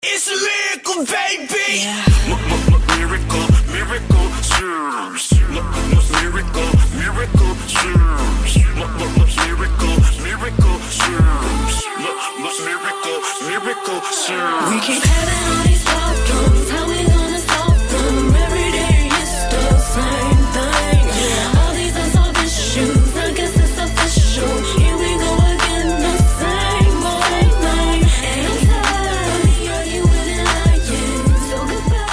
It's a miracle, baby. Yeah. Miracle, miracle, serves. Miracle, miracle, serves. Miracle, miracle, serves. Miracle, miracle, serves. We keep having all these problems. How we gonna solve them? Every day it's the same thing. All these unsolved issues, I guess it's official. Here we go again, the same old thing. And I'm tired of arguing and lying. So goodbye.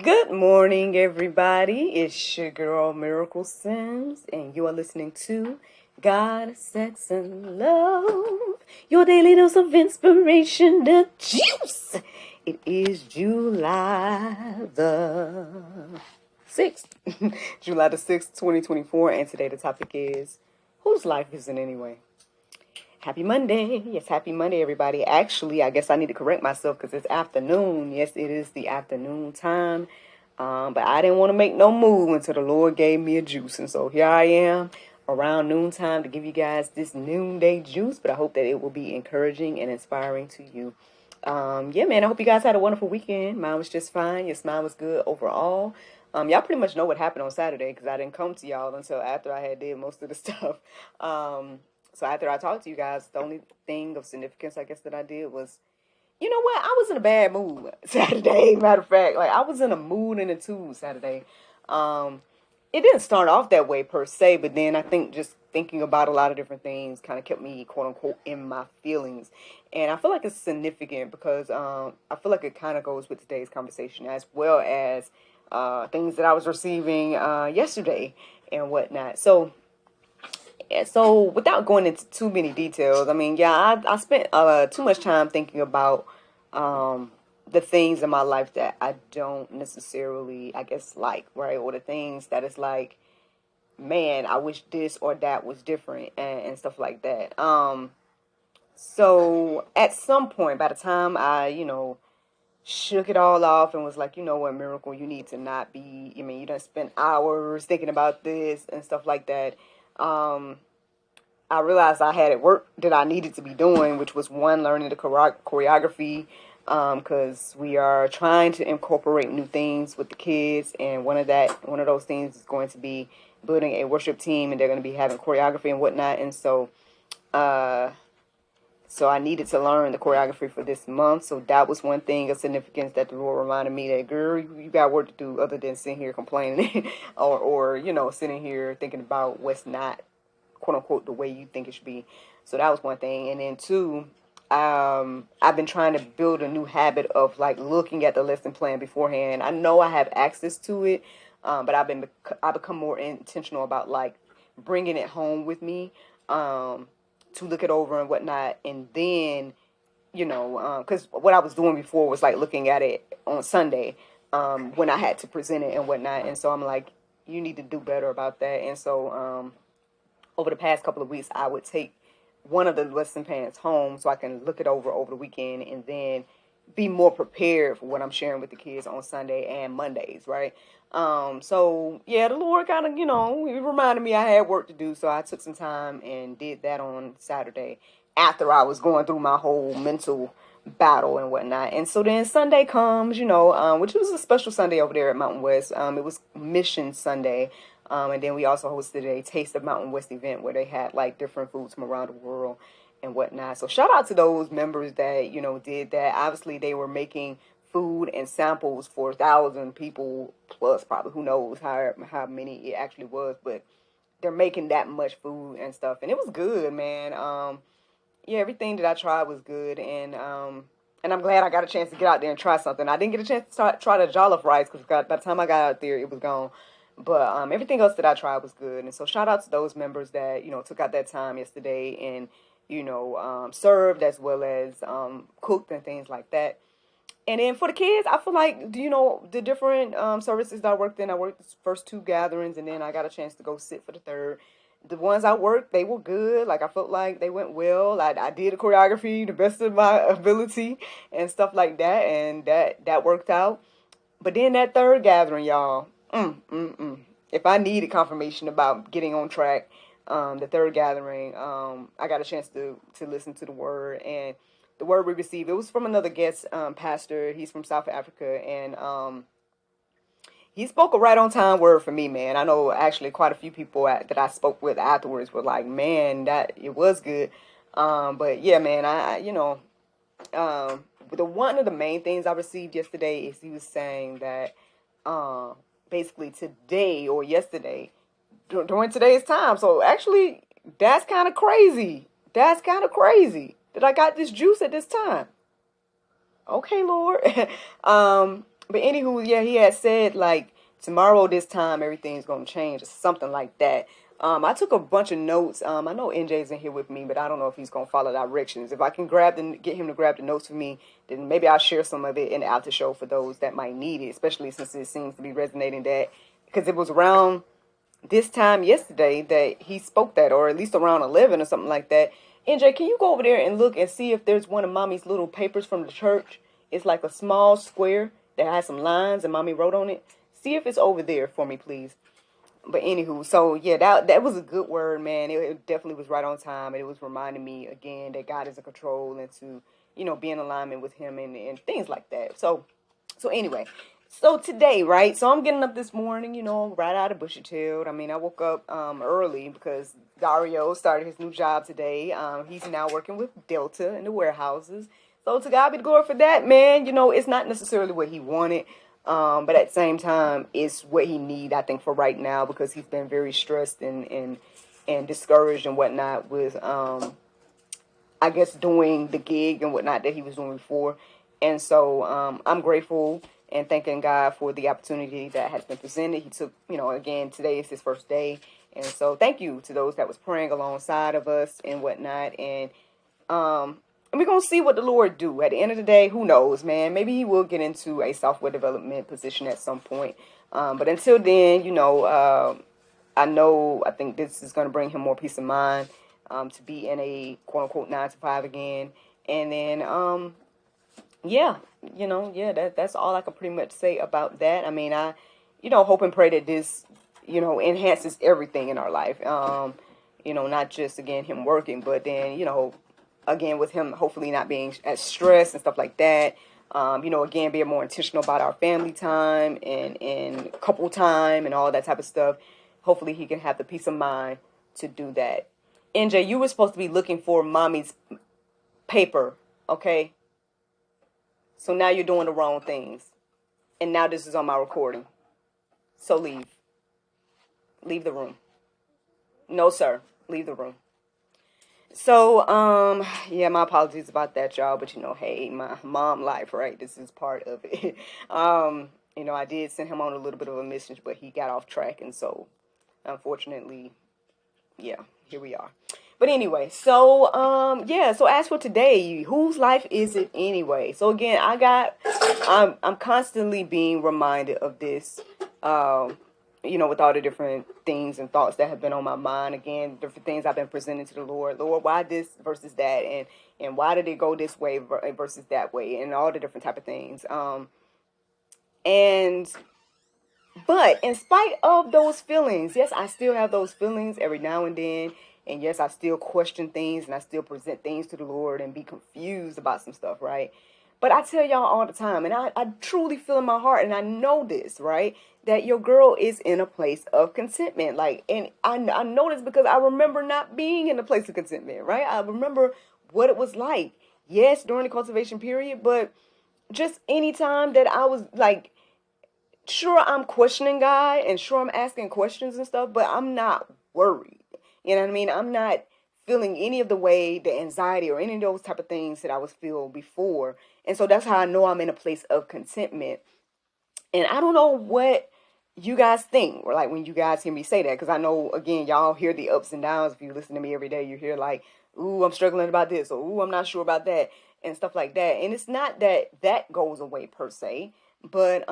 Good morning, everybody. It's your girl, Miracle Sims, and you are listening to God, Sex, and Love, your daily dose of inspiration, the juice. It is July the 6th, July the 6th, 2024, and today the topic is, whose life is it anyway? Happy Monday. Yes, happy Monday, everybody. Actually, I guess I need to correct myself because it's afternoon. Yes, it is the afternoon time. But I didn't want to make no move until the Lord gave me a juice. And so here I am around noontime to give you guys this noonday juice. But I hope that it will be encouraging and inspiring to you. Yeah, man, I hope you guys had a wonderful weekend. Mine was just fine. Yes, mine was good overall. Y'all pretty much know what happened on Saturday because I didn't come to y'all until after I had did most of the stuff. So after I talked to you guys, the only thing of significance, I guess, that I did was, you know what? I was in a bad mood Saturday. Matter of fact, like I was in a mood and a two Saturday. It didn't start off that way per se, but then I think just thinking about a lot of different things kind of kept me, quote unquote, in my feelings. And I feel like it's significant because I feel like it kind of goes with today's conversation as well as things that I was receiving yesterday and whatnot. So without going into too many details, I mean, yeah, I spent too much time thinking about the things in my life that I don't necessarily, I guess, like, right? Or the things that it's like, man, I wish this or that was different and stuff like that. So at some point, by the time I, shook it all off and was like, you know what, Miracle, you need to not be, you done spent hours thinking about this and stuff like that. I realized I had work that I needed to be doing, which was one, learning the choreography, because we are trying to incorporate new things with the kids, and one of those things is going to be building a worship team, and they're going to be having choreography and whatnot, and so I needed to learn the choreography for this month. So that was one thing of significance that the Lord reminded me that, girl, you got work to do other than sitting here complaining or sitting here thinking about what's not, quote unquote, the way you think it should be. So that was one thing. And then two, I've been trying to build a new habit of like looking at the lesson plan beforehand. I know I have access to it, but I've become more intentional about like bringing it home with me, to look it over and whatnot. And then, because what I was doing before was like looking at it on Sunday, when I had to present it and whatnot. And so I'm like, you need to do better about that. And so, over the past couple of weeks, I would take one of the lesson plans home so I can look it over the weekend and then be more prepared for what I'm sharing with the kids on Sunday and Mondays, right? So, yeah, the Lord kind of, he reminded me I had work to do, so I took some time and did that on Saturday after I was going through my whole mental battle and whatnot. And so then Sunday comes, which was a special Sunday over there at Mountain West. It was Mission Sunday. And then we also hosted a Taste of Mountain West event where they had like different foods from around the world and whatnot. So shout out to those members that, did that. Obviously, they were making food and samples for 1,000 people plus, probably, who knows how many it actually was. But they're making that much food and stuff. And it was good, man. Yeah, everything that I tried was good. And I'm glad I got a chance to get out there and try something. I didn't get a chance to try the jollof rice because by the time I got out there, it was gone. But everything else that I tried was good. And so shout out to those members that, took out that time yesterday and, served as well as cooked and things like that. And then for the kids, I feel like, the different services that I worked in, I worked the first two gatherings and then I got a chance to go sit for the third. The ones I worked, they were good. Like, I felt like they went well. I did the choreography the best of my ability and stuff like that. And that worked out. But then that third gathering, y'all, if I needed confirmation about getting on track, the third gathering, I got a chance to listen to the word, and the word we received, it was from another guest pastor. He's from South Africa, and he spoke a right on time word for me, man. I know actually quite a few people that I spoke with afterwards were like, man, that it was good. But yeah, man, one of the main things I received yesterday is he was saying that basically today or yesterday during today's time. So actually, that's kind of crazy. That's kind of crazy that I got this juice at this time. Okay, Lord. But anywho, yeah, he had said like tomorrow this time everything's gonna change or something like that. I took a bunch of notes. I know NJ's in here with me, but I don't know if he's gonna follow directions. If I can get him to grab the notes for me, then maybe I'll share some of it in the after show for those that might need it, especially since it seems to be resonating that because it was around this time yesterday that he spoke that, or at least around 11 or something like that. NJ, can you go over there and look and see if there's one of Mommy's little papers from the church? It's like a small square that has some lines and Mommy wrote on it. See if it's over there for me, please. But anywho, so yeah, that was a good word, man. It definitely was right on time. And it was reminding me again that God is in control and to, be in alignment with him and things like that. So anyway, so today, right? So I'm getting up this morning, right out of bushy tailed. I mean, I woke up early because Dario started his new job today. He's now working with Delta in the warehouses. So to God be the glory for that, man. It's not necessarily what he wanted. But at the same time, it's what he needs, I think, for right now, because he's been very stressed and discouraged and whatnot with, I guess, doing the gig and whatnot that he was doing before. And so I'm grateful and thanking God for the opportunity that has been presented. He took, again, today is his first day. And so thank you to those that was praying alongside of us and whatnot. And we're going to see what the Lord do. At the end of the day, who knows, man? Maybe he will get into a software development position at some point. But until then, I think this is going to bring him more peace of mind to be in a quote-unquote 9 to 5 again. And then, that's all I can pretty much say about that. I mean, I hope and pray that this, enhances everything in our life. Not just, again, him working, but then, again, with him hopefully not being as stressed and stuff like that. Again, being more intentional about our family time and couple time and all that type of stuff. Hopefully he can have the peace of mind to do that. NJ, you were supposed to be looking for Mommy's paper, okay? So now you're doing the wrong things. And now this is on my recording. So leave. Leave the room. No, sir. Leave the room. So, my apologies about that, y'all. But, hey, my mom life, right? This is part of it. I did send him on a little bit of a mission, but he got off track. And so, unfortunately, here we are. But anyway, so as for today, whose life is it anyway? So, again, I'm constantly being reminded of this, with all the different things and thoughts that have been on my mind. Again, different things I've been presenting to the Lord. Lord, why this versus that? And why did it go this way versus that way? And all the different type of things. But in spite of those feelings, yes, I still have those feelings every now and then. And yes, I still question things and I still present things to the Lord and be confused about some stuff, right? But I tell y'all all the time, and I truly feel in my heart, and I know this, right, that your girl is in a place of contentment. And I know this because I remember not being in a place of contentment, right? I remember what it was like. Yes, during the cultivation period, but just any time that I was sure, I'm questioning God and sure I'm asking questions and stuff, but I'm not worried. You know what I mean? I'm not feeling any of the anxiety or any of those type of things that I was feeling before. And so that's how I know I'm in a place of contentment. And I don't know what you guys think, or when you guys hear me say that, because I know, again, y'all hear the ups and downs. If you listen to me every day, you hear ooh, I'm struggling about this, or ooh, I'm not sure about that, and stuff like that. And it's not that goes away per se, but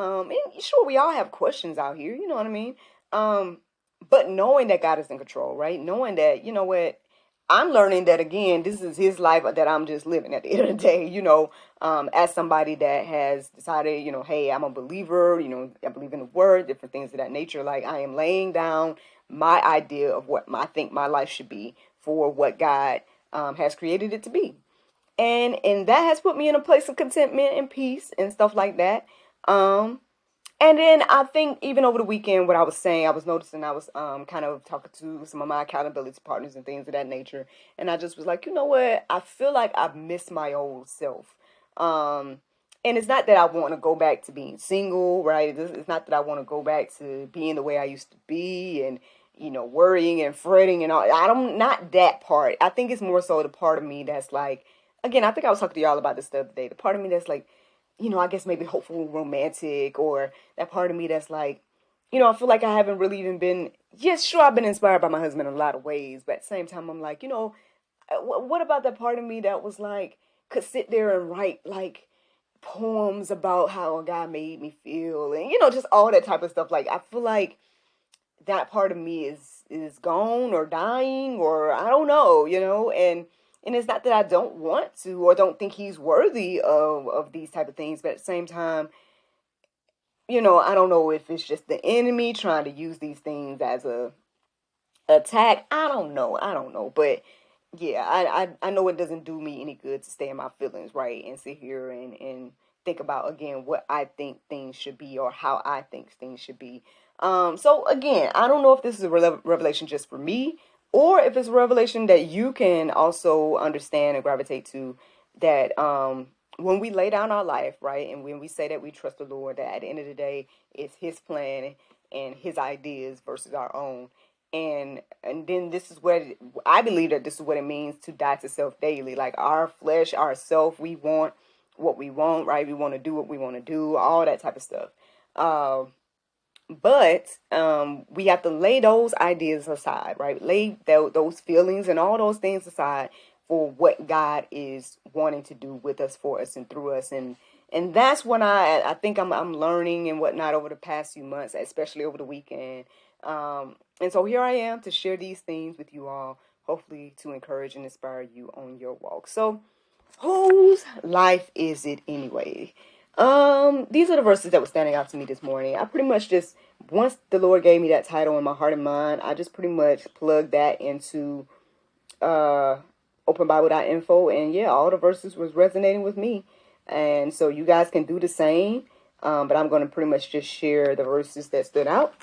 sure, we all have questions out here, you know what I mean? But knowing that God is in control, right? Knowing that, I'm learning that, again, this is his life that I'm just living at the end of the day, as somebody that has decided, hey, I'm a believer, I believe in the word, different things of that nature. I am laying down my idea of what I think my life should be for what God has created it to be. And that has put me in a place of contentment and peace and stuff like that. And then I think even over the weekend, what I was saying, I was noticing I was kind of talking to some of my accountability partners and things of that nature, and I just was like, you know what? I feel like I've missed my old self. Um, and it's not that I want to go back to being single, right? It's not that I want to go back to being the way I used to be and worrying and fretting and all. I don't not that part. I think it's more so the part of me that's like, again, I think I was talking to y'all about this the other day. The part of me that's like, I guess maybe hopeful romantic, or that part of me that's like, I feel like I haven't really even been, yes, sure, I've been inspired by my husband in a lot of ways, but at the same time, I'm like, what about that part of me that was like, could sit there and write like poems about how a guy made me feel and, just all that type of stuff. Like, I feel like that part of me is gone or dying or I don't know, and it's not that I don't want to or don't think he's worthy of these type of things, but at the same time, I don't know if it's just the enemy trying to use these things as a attack. I don't know, but yeah, I know it doesn't do me any good to stay in my feelings, right, and sit here and think about again what I think things should be or how I think things should be. So again, I don't know if this is a revelation just for me or if it's a revelation that you can also understand and gravitate to, that when we lay down our life, right, and when we say that we trust the Lord, that at the end of the day, it's His plan and His ideas versus our own. And then this is what I believe that this is what it means to die to self daily. Like our flesh, our self, we want what we want, right? We want to do what we want to do, all that type of stuff. But we have to lay those ideas aside, right? Lay those feelings and all those things aside for what God is wanting to do with us, for us, and through us. And that's what I think I'm learning and whatnot over the past few months, especially over the weekend. And so here I am to share these things with you all, hopefully to encourage and inspire you on your walk. So whose life is it anyway? These are the verses that were standing out to me this morning. I pretty much just, once the Lord gave me that title in my heart and mind, I just pretty much plugged that into openbible.info, and yeah, all the verses was resonating with me. And so you guys can do the same. But I'm going to pretty much just share the verses that stood out.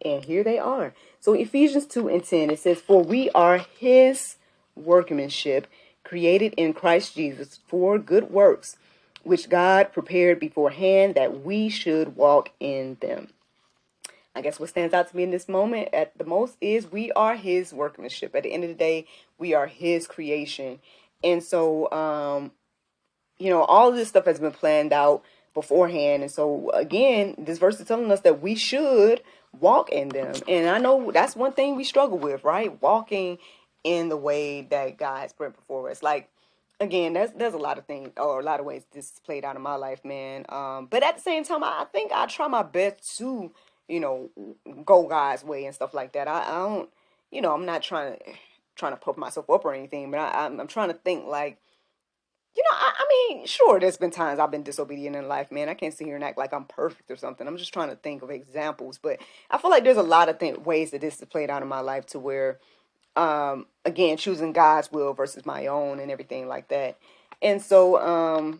And here they are. So Ephesians 2:10, it says, "For we are His workmanship, created in Christ Jesus for good works, which God prepared beforehand that we should walk in them." I guess what stands out to me in this moment at the most is we are His workmanship. At the end of the day, we are His creation. And so, all of this stuff has been planned out beforehand. And so, again, this verse is telling us that we should walk in them. And I know that's one thing we struggle with, right? Walking in the way that God has put before us. Like, again, there's a lot of things, or a lot of ways this is played out in my life, man. But at the same time, I think I try my best to, go God's way and stuff like that. I don't, I'm not trying to pump myself up or anything, but I'm trying to think like, I mean, sure, there's been times I've been disobedient in life, man. I can't sit here and act like I'm perfect or something. I'm just trying to think of examples, but I feel like there's a lot of ways that this is played out in my life to where, again, choosing God's will versus my own and everything like that. And so,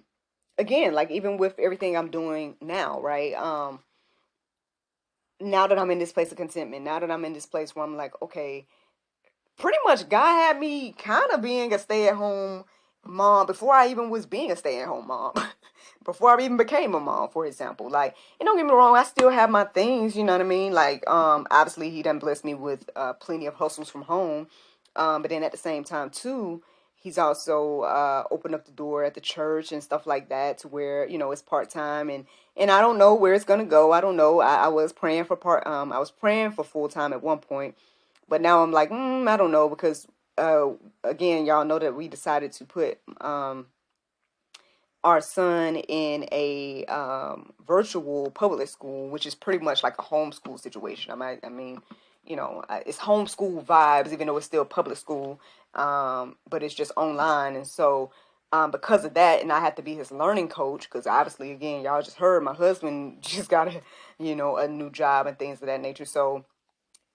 again, like even with everything I'm doing now, right? Now that I'm in this place of contentment, now that I'm in this place where I'm like, okay, pretty much God had me kind of being a stay-at-home mom before I even was being a stay-at-home mom. Before I even became a mom, for example. Like, and don't get me wrong, I still have my things, you know what I mean? Like, obviously He done blessed me with plenty of hustles from home. But then at the same time too, He's also opened up the door at the church and stuff like that to where, it's part-time, and I don't know where it's gonna go. I don't know. I was praying for I was praying for full-time at one point. But now I'm like, I don't know, because, again, y'all know that we decided to put our son in a virtual public school, which is pretty much like a homeschool situation. I mean, it's homeschool vibes, even though it's still public school, but it's just online. And so because of that, and I have to be his learning coach, because obviously, again, y'all just heard my husband just got a new job and things of that nature. So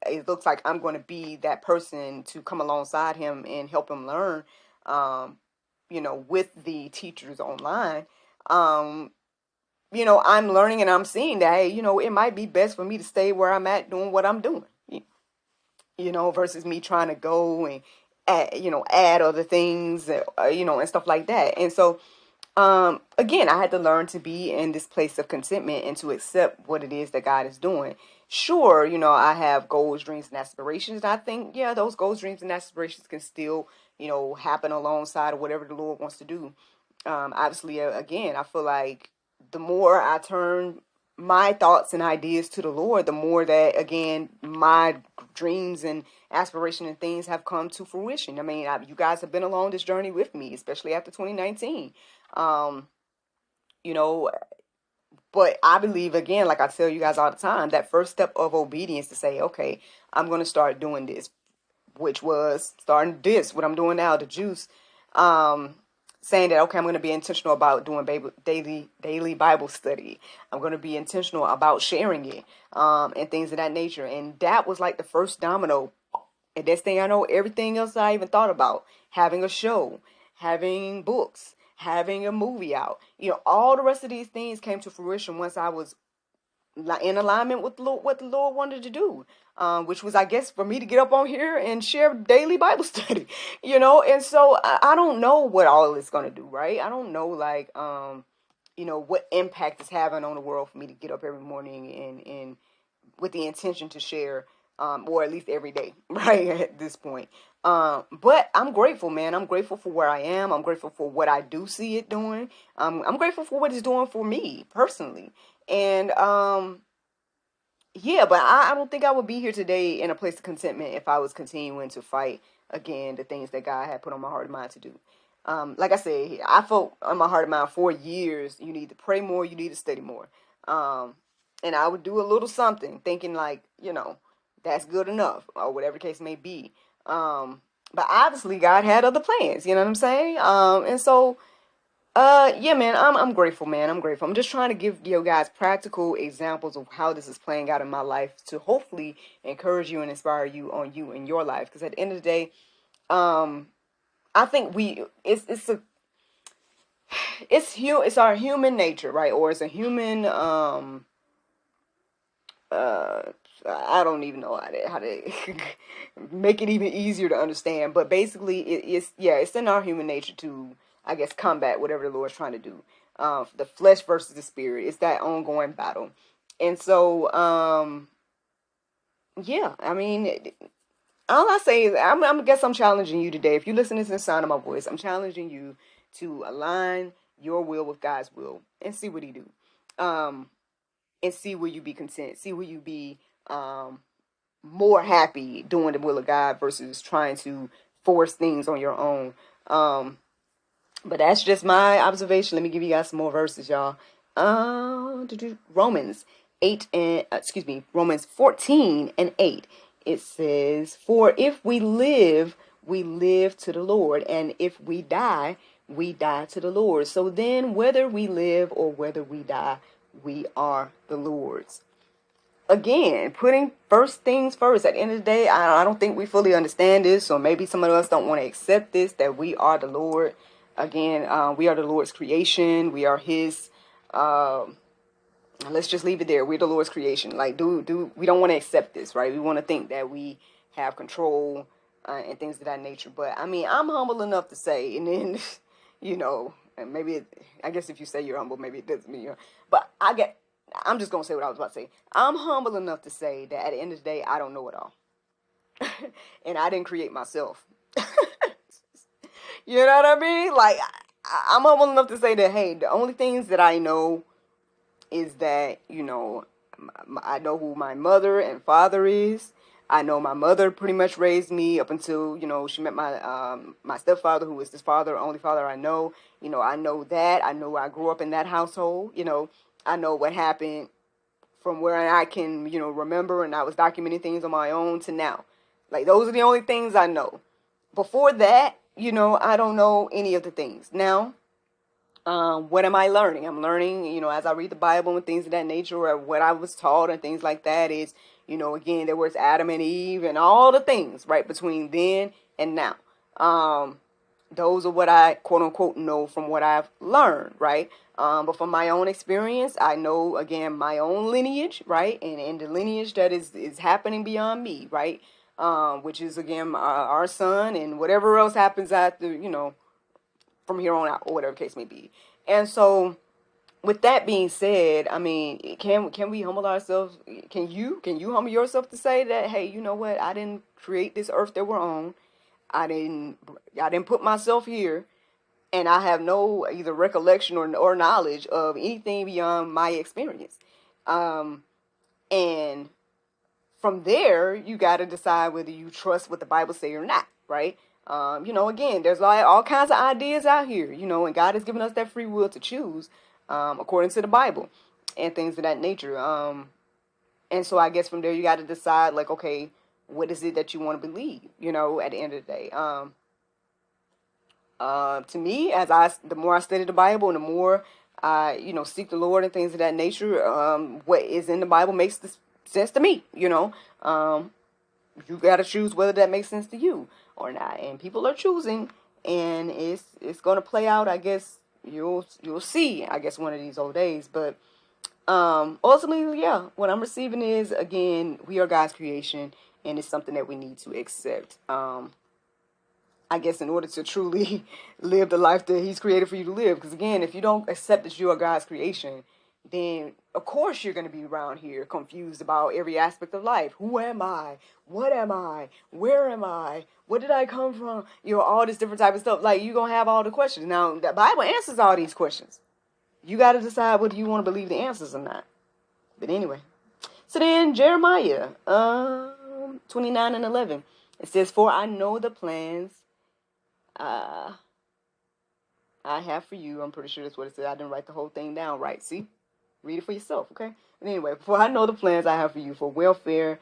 it looks like I'm going to be that person to come alongside him and help him learn. with the teachers online, I'm learning and I'm seeing that, hey, it might be best for me to stay where I'm at doing what I'm doing, versus me trying to go and add other things, and stuff like that. And so, again, I had to learn to be in this place of contentment and to accept what it is that God is doing. Sure, I have goals, dreams, and aspirations. And I think, yeah, those goals, dreams, and aspirations can still, happen alongside of whatever the Lord wants to do. Obviously, again, I feel like the more I turn my thoughts and ideas to the Lord, the more that, again, my dreams and aspiration and things have come to fruition. I mean, you guys have been along this journey with me, especially after 2019. You know, but I believe, again, like I tell you guys all the time, that first step of obedience to say, okay, I'm going to start doing this, which was starting what I'm doing now, the juice, saying that, okay, I'm going to be intentional about doing daily Bible study. I'm going to be intentional about sharing it, and things of that nature. And that was like the first domino. And next thing I know, everything else I even thought about, having a show, having books, having a movie out, all the rest of these things came to fruition once I was in alignment with what the Lord wanted to do, which was, I guess, for me to get up on here and share daily Bible study, And so I don't know what all it's going to do, right? I don't know, like, what impact it's having on the world for me to get up every morning and with the intention to share, or at least every day, right, at this point. But I'm grateful, man. I'm grateful for where I am. I'm grateful for what I do see it doing. I'm grateful for what it's doing for me personally. And yeah, but I don't think I would be here today in a place of contentment if I was continuing to fight, again, the things that God had put on my heart and mind to do. Like I said, I felt on my heart and mind for years, you need to pray more, you need to study more. And I would do a little something thinking like, that's good enough, or whatever the case may be. But obviously God had other plans, you know what I'm saying? And so, yeah, man, I'm grateful, man. I'm grateful. I'm just trying to give you guys practical examples of how this is playing out in my life to hopefully encourage you and inspire you in your life. Because at the end of the day, I think it's our human nature, right? Or it's a human, I don't even know how to make it even easier to understand. But basically, it's in our human nature to, I guess, combat whatever the Lord's trying to do. The flesh versus the spirit. It's that ongoing battle. And so, yeah, I mean, all I say is, I guess I'm challenging you today. If you listen to the sound of my voice, I'm challenging you to align your will with God's will and see what He do. And see will you be content. See will you be more happy doing the will of God versus trying to force things on your own. But that's just my observation. Let me give you guys some more verses, y'all. Romans 14 and 8. It says, "For if we live to the Lord, and if we die to the Lord. So then, whether we live or whether we die, we are the Lord's." Again, putting first things first. At the end of the day, I don't think we fully understand this, or maybe some of us don't want to accept this, that we are the Lord. Again, we are the Lord's creation. We are His. Let's just leave it there. We're the Lord's creation. Like, we don't want to accept this, right? We want to think that we have control and things of that nature. But I mean, I'm humble enough to say, and then, and maybe I guess if you say you're humble, maybe it doesn't mean you're. But I'm just gonna say what I was about to say. I'm humble enough to say that at the end of the day, I don't know it all, and I didn't create myself. You know what I mean? Like, I'm humble enough to say that, hey, the only things that I know is that, I know who my mother and father is. I know my mother pretty much raised me up until, she met my stepfather, who is this only father I know. I know that. I know I grew up in that household. I know what happened from where I can, remember, and I was documenting things on my own to now. Like, those are the only things I know. Before that, I don't know any of the things. Now, what am I learning? I'm learning, as I read the Bible and things of that nature, or what I was taught and things like that is, again, there was Adam and Eve and all the things right between then and now. those are what I quote unquote know from what I've learned, right? But from my own experience, I know again my own lineage, right? And the lineage that is happening beyond me, right? Which is again our son and whatever else happens after, from here on out or whatever case may be. And so with that being said, I mean, can we humble ourselves? Can you humble yourself to say that, hey, you know what? I didn't create this earth that we're on. I didn't put myself here, and I have no either recollection or knowledge of anything beyond my experience. And from there, you got to decide whether you trust what the Bible say or not, right? Again, there's all kinds of ideas out here, and God has given us that free will to choose, according to the Bible and things of that nature. And so I guess from there, you got to decide, like, okay, what is it that you want to believe, at the end of the day. To me, the more I study the Bible and the more I, seek the Lord and things of that nature, what is in the Bible makes sense to me, you got to choose whether that makes sense to you or not. And people are choosing, and it's going to play out, I guess. You'll see, I guess, one of these old days. But ultimately, yeah, what I'm receiving is, again, we are God's creation, and it's something that we need to accept. I guess in order to truly live the life that He's created for you to live. Because again, if you don't accept that you are God's creation, then of course you're going to be around here confused about every aspect of life. Who am I? What am I? Where am I? Where did I come from? All this different type of stuff. Like, you're going to have all the questions. Now, the Bible answers all these questions. You got to decide whether you want to believe the answers or not. But anyway. So then, Jeremiah 29 and 11. It says, "For I know the plans I have for you." I'm pretty sure that's what it said. I didn't write the whole thing down right. See? Read it for yourself, okay? But anyway, "For I know the plans I have for you, for welfare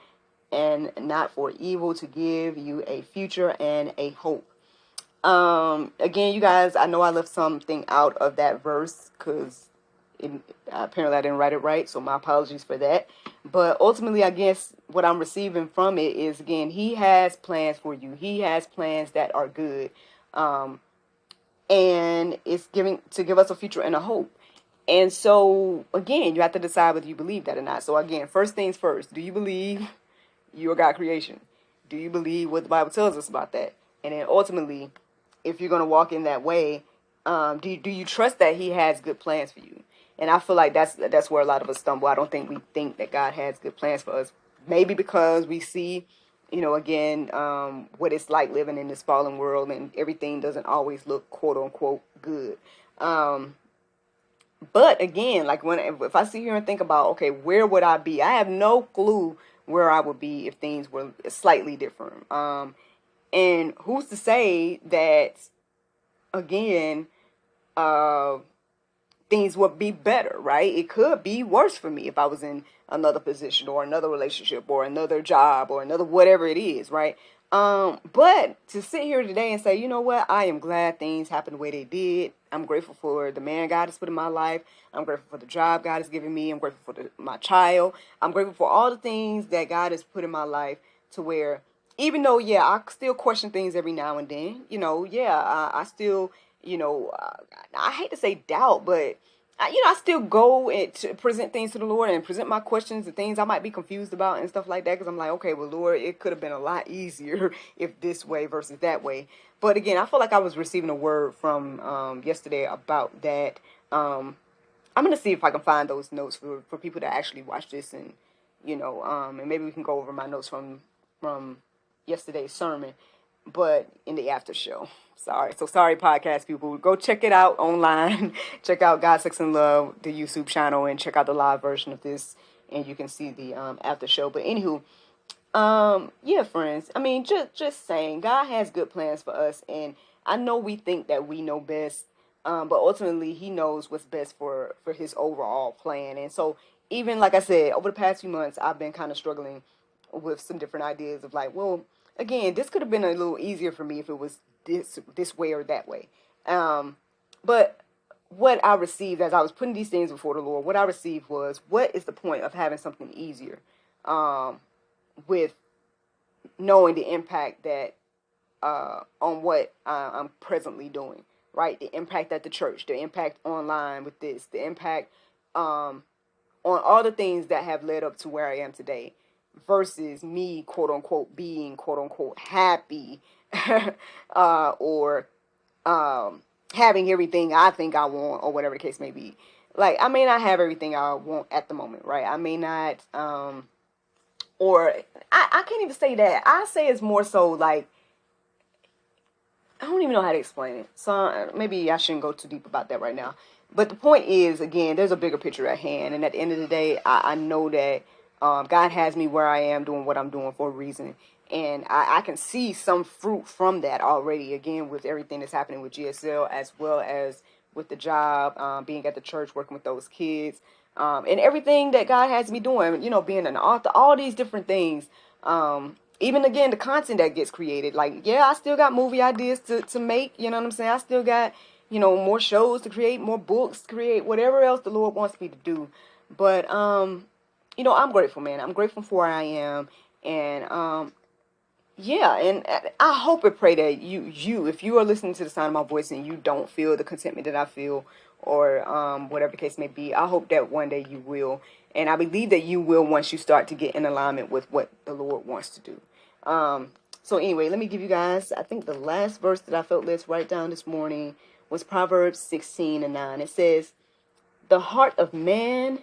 and not for evil, to give you a future and a hope." Again, you guys, I know I left something out of that verse because apparently I didn't write it right, so my apologies for that. But ultimately, I guess what I'm receiving from it is, again, He has plans for you. He has plans that are good. And it's to give us a future and a hope. And so, again, you have to decide whether you believe that or not. So, again, first things first, do you believe you are God creation? Do you believe what the Bible tells us about that? And then ultimately, if you're going to walk in that way, do you trust that He has good plans for you? And I feel like that's where a lot of us stumble. I don't think we think that God has good plans for us. Maybe because we see, again, what it's like living in this fallen world, and everything doesn't always look quote unquote good. But again, like if I sit here and think about, okay, where would I be? I have no clue where I would be if things were slightly different. And who's to say that, again, things would be better, right? It could be worse for me if I was in another position or another relationship or another job or another whatever it is, right? But to sit here today and say, you know what, I am glad things happened the way they did. I'm grateful for the man God has put in my life. I'm grateful for the job God has given me. I'm grateful for my child. I'm grateful for all the things that God has put in my life, to where, even though, yeah, I still question things every now and then, I still, I hate to say doubt, but I still go and to present things to the Lord and present my questions and things I might be confused about and stuff like that. Because I'm like, okay, well, Lord, it could have been a lot easier if this way versus that way. But again, I feel like I was receiving a word from yesterday about that. I'm going to see if I can find those notes for people that actually watch this, and, and maybe we can go over my notes from yesterday's sermon, but in the after show. Sorry, podcast people. Go check it out online. Check out God, Sex, and Love, the YouTube channel, and check out the live version of this, and you can see the after show. But anywho, yeah, friends. I mean, just saying, God has good plans for us, and I know we think that we know best, but ultimately He knows what's best for His overall plan. And so, even like I said, over the past few months, I've been kind of struggling with some different ideas of like, well, again, this could have been a little easier for me if it was this way or that way. But what I received as I was putting these things before the Lord, what I received was, what is the point of having something easier, with knowing the impact that on what I'm presently doing, right? The impact at the church, the impact online with this, the impact on all the things that have led up to where I am today, versus me, quote unquote, being, quote unquote, happy, or having everything I think I want, or whatever the case may be. Like, I may not have everything I want at the moment, right? I may not, or I can't even say that. I say it's more so like, I don't even know how to explain it. So maybe I shouldn't go too deep about that right now. But the point is, again, there's a bigger picture at hand. And at the end of the day, I know that God has me where I am doing what I'm doing for a reason. And I can see some fruit from that already, again, with everything that's happening with GSL, as well as with the job, being at the church, working with those kids, and everything that God has me doing, you know, being an author, all these different things. Even, again, the content that gets created. Like, yeah, I still got movie ideas to make, you know what I'm saying? I still got, you know, more shows to create, more books to create, whatever else the Lord wants me to do. But, you know, I'm grateful, man. I'm grateful for where I am. And, yeah, and I hope and pray that you, if you are listening to the sound of my voice and you don't feel the contentment that I feel, or whatever the case may be, I hope that one day you will. And I believe that you will once you start to get in alignment with what the Lord wants to do. So anyway, let me give you guys, I think the last verse that I felt let's write down this morning was Proverbs 16:9. It says, "The heart of man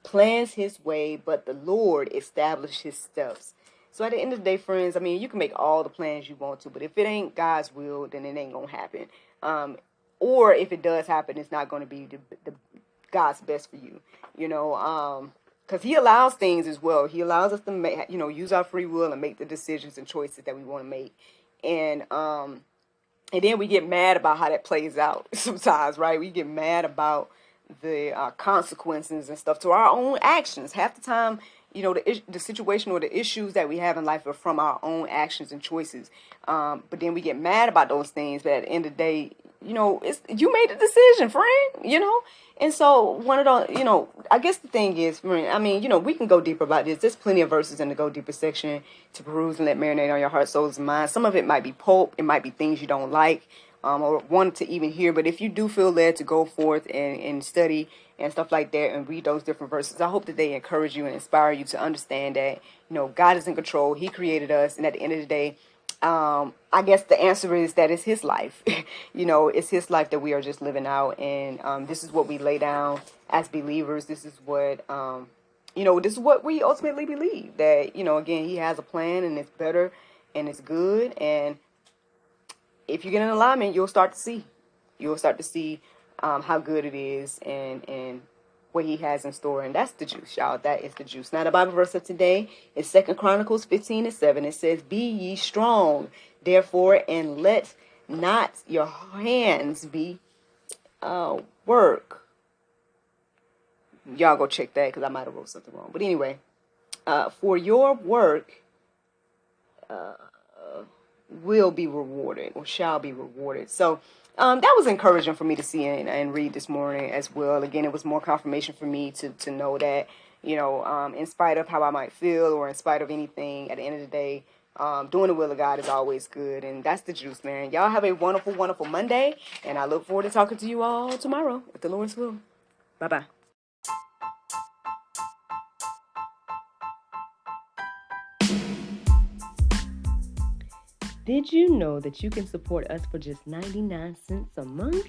plans his way, but the Lord establishes his steps." So at the end of the day, friends, I mean, you can make all the plans you want to, but if it ain't God's will, then it ain't going to happen. Or if it does happen, it's not going to be the God's best for you, you know, because he allows things as well. He allows us to make, you know, use our free will and make the decisions and choices that we want to make. And then we get mad about how that plays out sometimes, right? We get mad about the consequences and stuff to our own actions. Half the time, you know, the situation or the issues that we have in life are from our own actions and choices. But then we get mad about those things. But at the end of the day, you know, you made the decision, friend, you know. And so one of those, you know, I guess the thing is, I mean, you know, we can go deeper about this. There's plenty of verses in the Go Deeper section to peruse and let marinate on your heart, souls, and mind. Some of it might be pulp. It might be things you don't like or want to even hear. But if you do feel led to go forth and study and stuff like that and read those different verses, I hope that they encourage you and inspire you to understand that, you know, God is in control. He created us. And at the end of the day, I guess the answer is that it's his life. You know, it's his life that we are just living out. And this is what we lay down as believers. This is what, you know, this is what we ultimately believe. That, you know, again, he has a plan and it's better and it's good. And if you get in alignment, you'll start to see. You'll start to see how good it is and what he has in store. And that's the juice, y'all. That is the juice. Now, the Bible verse of today is 2 Chronicles 15:7. It says, "Be ye strong, therefore, and let not your hands be work." Y'all go check that because I might have wrote something wrong. But anyway, for your work will be rewarded or shall be rewarded. So that was encouraging for me to see and read this morning as well. Again, it was more confirmation for me to know that, you know, in spite of how I might feel or in spite of anything, at the end of the day, doing the will of God is always good. And that's the juice, man. Y'all have a wonderful, wonderful Monday. And I look forward to talking to you all tomorrow with the Lord's will. Bye-bye. Did you know that you can support us for just 99 cents a month?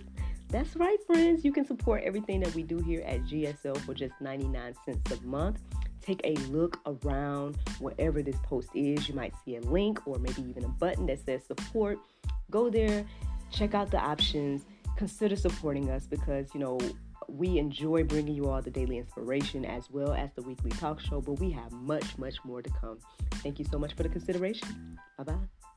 That's right, friends. You can support everything that we do here at GSL for just 99 cents a month. Take a look around wherever this post is. You might see a link or maybe even a button that says support. Go there, check out the options, consider supporting us because, you know, we enjoy bringing you all the daily inspiration as well as the weekly talk show, but we have much, much more to come. Thank you so much for the consideration. Bye-bye.